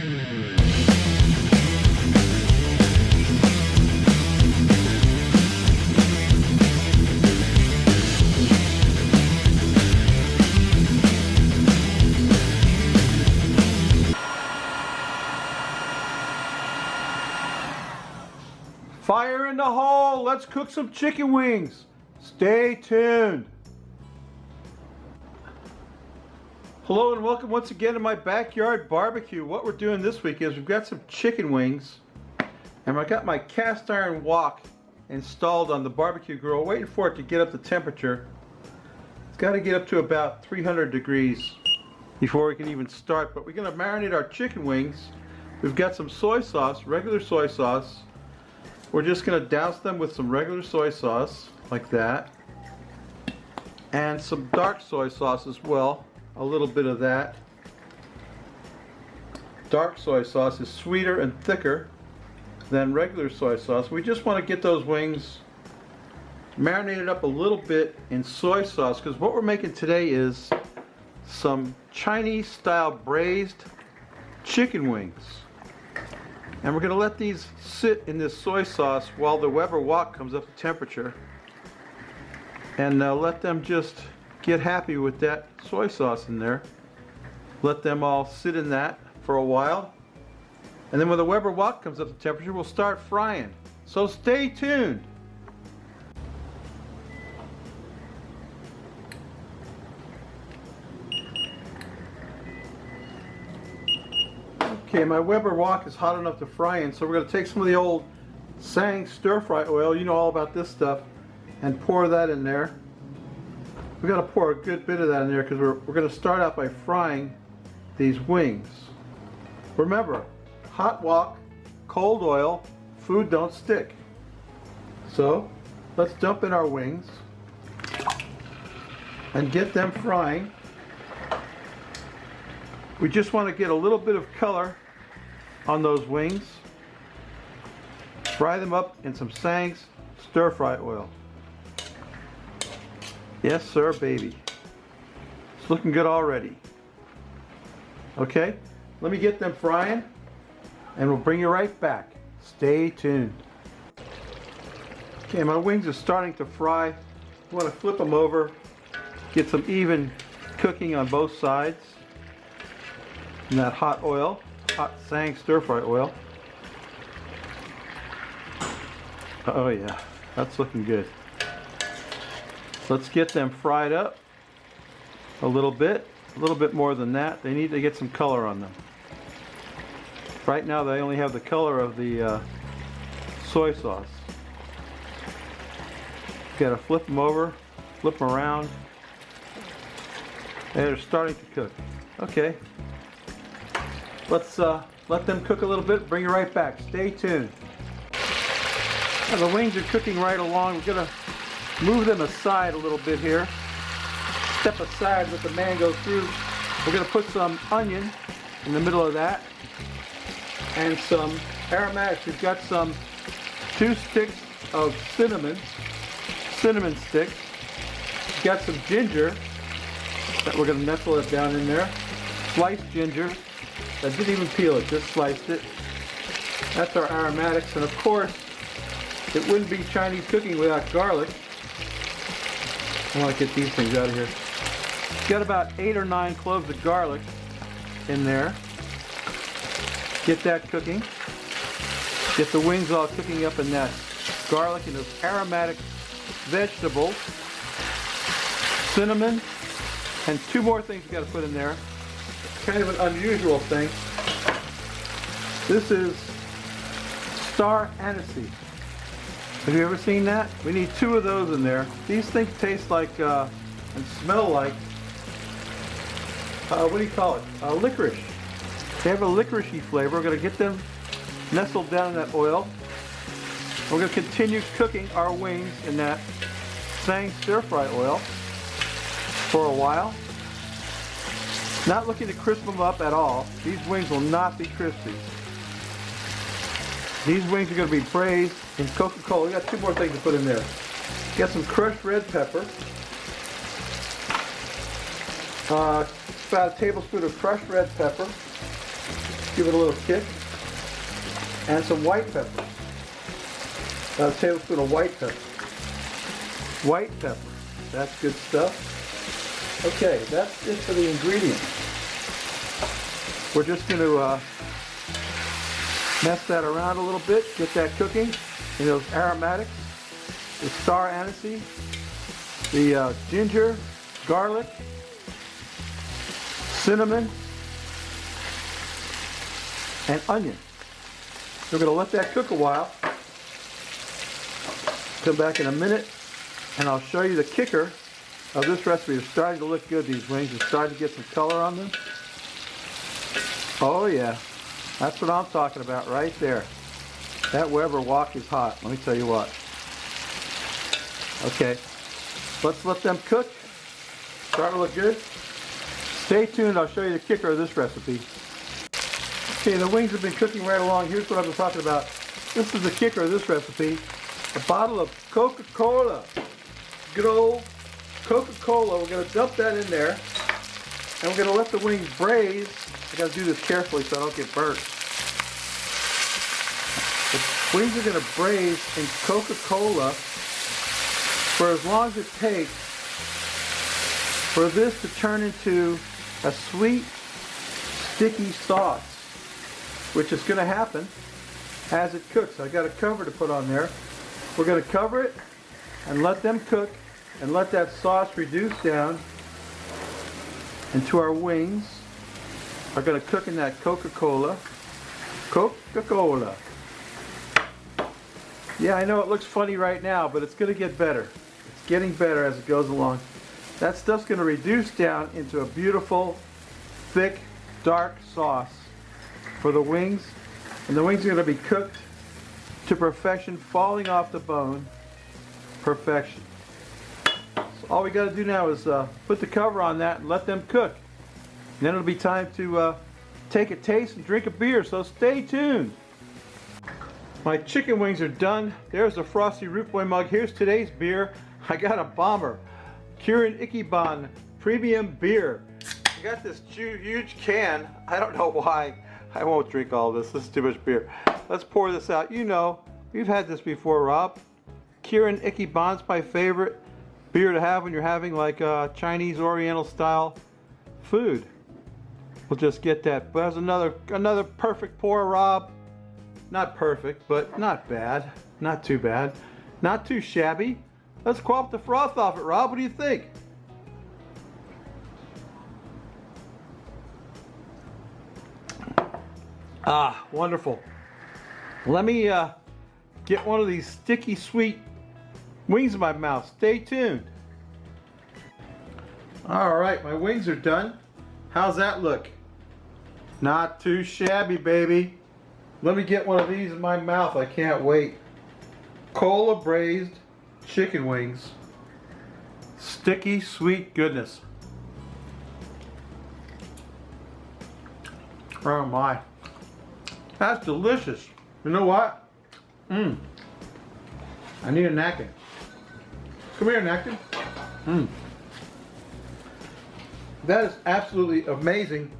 Fire in the hole! Let's cook some chicken wings! Stay tuned! Hello and welcome once again to my backyard barbecue. What we're doing this week is we've got some chicken wings and I've got my cast iron wok installed on the barbecue grill, waiting for it to get up to temperature. It's got to get up to about 300 degrees before we can even start, but we're going to marinate our chicken wings. We've got some soy sauce, regular soy sauce. We're just going to douse them with some regular soy sauce, like that. And some dark soy sauce as well. A little bit of that. Dark soy sauce is sweeter and thicker than regular soy sauce. We just want to get those wings marinated up a little bit in soy sauce, because what we're making today is some Chinese style braised chicken wings. And we're going to let these sit in this soy sauce while the Weber Wok comes up to temperature. And let them just get happy with that soy sauce in there. Let them all sit in that for a while. And then when the Weber Wok comes up to temperature, we'll start frying. So stay tuned. Okay, my Weber Wok is hot enough to fry in, so we're going to take some of the old Tsangs stir-fry oil, you know all about this stuff, and pour that in there. We've got to pour a good bit of that in there because we're going to start out by frying these wings. Remember, hot wok, cold oil, food don't stick. So, let's dump in our wings and get them frying. We just want to get a little bit of color on those wings. Fry them up in some Tsangs stir-fry oil. Yes, sir, baby. It's looking good already. Okay, let me get them frying and we'll bring you right back. Stay tuned. Okay, my wings are starting to fry. You want to flip them over, get some even cooking on both sides. In that hot oil, hot Tsangs stir-fry oil. Oh yeah, that's looking good. Let's get them fried up a little bit more than that. They need to get some color on them. Right now they only have the color of the soy sauce. Got to flip them over, flip them around. They're starting to cook. Okay. Let's let them cook a little bit, bring you right back. Stay tuned. Now the wings are cooking right along. We're going to move them aside a little bit here. Step aside, let the man go through. We're going to put some onion in the middle of that and some aromatics. We've got 2 sticks of cinnamon sticks. We've got some ginger that we're going to nestle it down in there. Sliced ginger. I didn't even peel it, just sliced it. That's our aromatics, and of course, it wouldn't be Chinese cooking without garlic. I want to get these things out of here. Got about 8 or 9 cloves of garlic in there. Get that cooking. Get the wings all cooking up in that garlic and those aromatic vegetables. Cinnamon, and 2 more things we got to put in there. Kind of an unusual thing. This is star anise. Have you ever seen that? We need 2 of those in there. These things taste like and smell like what do you call it? Licorice. They have a licoricey flavor. We're going to get them nestled down in that oil. We're going to continue cooking our wings in that Tsangs stir-fry oil for a while. Not looking to crisp them up at all. These wings will not be crispy. These wings are going to be braised in Coca-Cola. We got 2 more things to put in there. Got some crushed red pepper. About a tablespoon of crushed red pepper. give it a little kick. And some white pepper. About a tablespoon of white pepper. White pepper. That's good stuff. Okay, that's it for the ingredients. We're just going to mess that around a little bit, get that cooking. And those aromatics, the star anise, the ginger, garlic, cinnamon, and onion. We're going to let that cook a while. Come back in a minute and I'll show you the kicker of this recipe. It's starting to look good, these wings. It's starting to get some color on them. Oh yeah, that's what I'm talking about right there. That Weber Wok is hot, let me tell you what. Okay, let's let them cook. Starting to look good. Stay tuned, I'll show you the kicker of this recipe. Okay, the wings have been cooking right along. Here's what I've been talking about. This is the kicker of this recipe. A bottle of Coca-Cola. Good old Coca-Cola. We're going to dump that in there. And we're going to let the wings braise. I got to do this carefully so I don't get burnt. The wings are going to braise in Coca-Cola for as long as it takes for this to turn into a sweet, sticky sauce, which is going to happen as it cooks. I got a cover to put on there. We're going to cover it and let them cook and let that sauce reduce down into our wings. Are going to cook in that Coca-Cola. Coca-Cola. Yeah, I know it looks funny right now, but it's going to get better. It's getting better as it goes along. That stuff's going to reduce down into a beautiful, thick, dark sauce for the wings. And the wings are going to be cooked to perfection, falling off the bone. Perfection. So all we got to do now is put the cover on that and let them cook. And then it'll be time to take a taste and drink a beer, so stay tuned. My chicken wings are done. There's the Frosty Root Boy mug. Here's today's beer. I got a bomber. Kirin Ichiban Premium Beer. I got this huge can. I don't know why. I won't drink all this. This is too much beer. Let's pour this out. You know, we've had this before, Rob. Kirin Ichiban's my favorite beer to have when you're having like Chinese Oriental style food. We'll just get that. But there's another perfect pour, Rob. Not perfect, but not bad. Not too bad. Not too shabby. Let's quaff the froth off it, Rob. What do you think? Ah, wonderful. Let me get one of these sticky sweet wings in my mouth. Stay tuned. All right, my wings are done. How's that look? Not too shabby, baby. Let me get one of these in my mouth. I can't wait. Cola braised chicken wings. Sticky sweet goodness. Oh my. That's delicious. You know what? I need a napkin. Come here, napkin. That is absolutely amazing.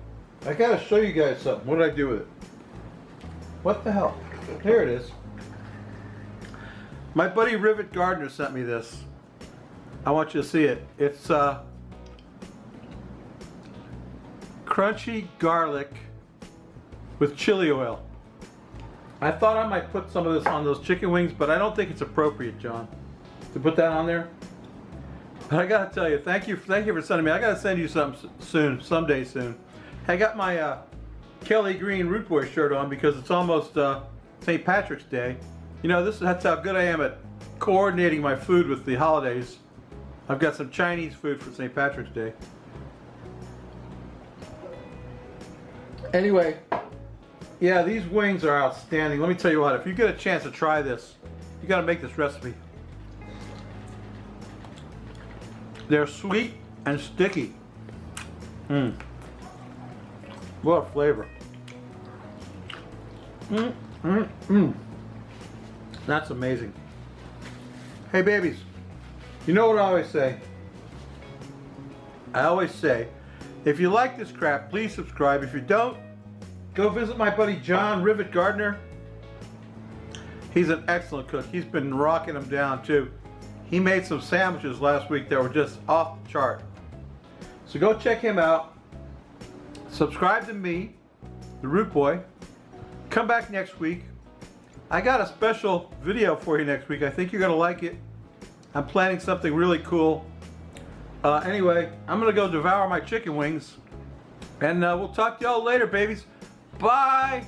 I gotta show you guys something. What did I do with it? What the hell? Here it is. My buddy Rivet Gardner sent me this. I want you to see it. It's crunchy garlic with chili oil. I thought I might put some of this on those chicken wings, but I don't think it's appropriate, John, to put that on there. But I gotta tell you, thank you for sending me. I gotta send you something soon, someday soon. I got my Kelly Green Root Boy shirt on because it's almost St. Patrick's Day. You know, that's how good I am at coordinating my food with the holidays. I've got some Chinese food for St. Patrick's Day. Anyway, yeah, these wings are outstanding. Let me tell you what, if you get a chance to try this, you gotta make this recipe. They're sweet and sticky. What a flavor. That's amazing. Hey babies, you know what I always say? I always say, if you like this crap, please subscribe. If you don't, go visit my buddy John Rivet Gardner. He's an excellent cook. He's been rocking them down too. He made some sandwiches last week that were just off the chart. So go check him out. Subscribe to me, the Root Boy. Come back next week. I got a special video for you next week. I think you're gonna like it. I'm planning something really cool. Anyway, I'm gonna go devour my chicken wings. And we'll talk to y'all later, babies. Bye!